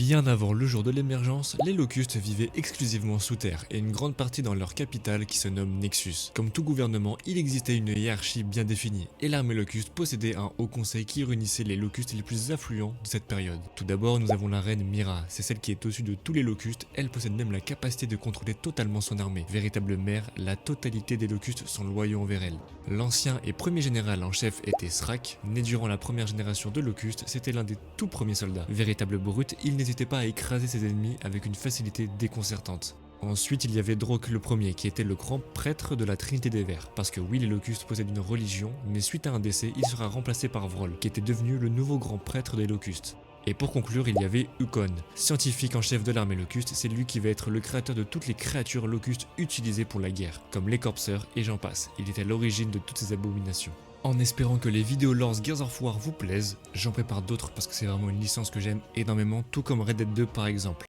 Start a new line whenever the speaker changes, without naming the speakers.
Bien avant le jour de l'émergence, les locustes vivaient exclusivement sous terre et une grande partie dans leur capitale qui se nomme Nexus. Comme tout gouvernement, il existait une hiérarchie bien définie et l'armée locuste possédait un haut conseil qui réunissait les locustes les plus influents de cette période. Tout d'abord, nous avons la reine Mira, c'est celle qui est au-dessus de tous les locustes, elle possède même la capacité de contrôler totalement son armée. Véritable mère, la totalité des locustes sont loyaux envers elle. L'ancien et premier général en chef était Srak, né durant la première génération de locustes, c'était l'un des tout premiers soldats. Véritable brute, il n'hésitait pas à écraser ses ennemis avec une facilité déconcertante. Ensuite, il y avait Drok le premier, qui était le grand prêtre de la Trinité des Vers. Parce que oui, les locustes possèdent une religion, mais suite à un décès, il sera remplacé par Vrol, qui était devenu le nouveau grand prêtre des locustes. Et pour conclure, il y avait Ukon, scientifique en chef de l'armée locuste, c'est lui qui va être le créateur de toutes les créatures locustes utilisées pour la guerre, comme les corpseurs et j'en passe. Il était à l'origine de toutes ces abominations. En espérant que les vidéos Lords Gears of War vous plaisent, j'en prépare d'autres parce que c'est vraiment une licence que j'aime énormément, tout comme Red Dead 2 par exemple.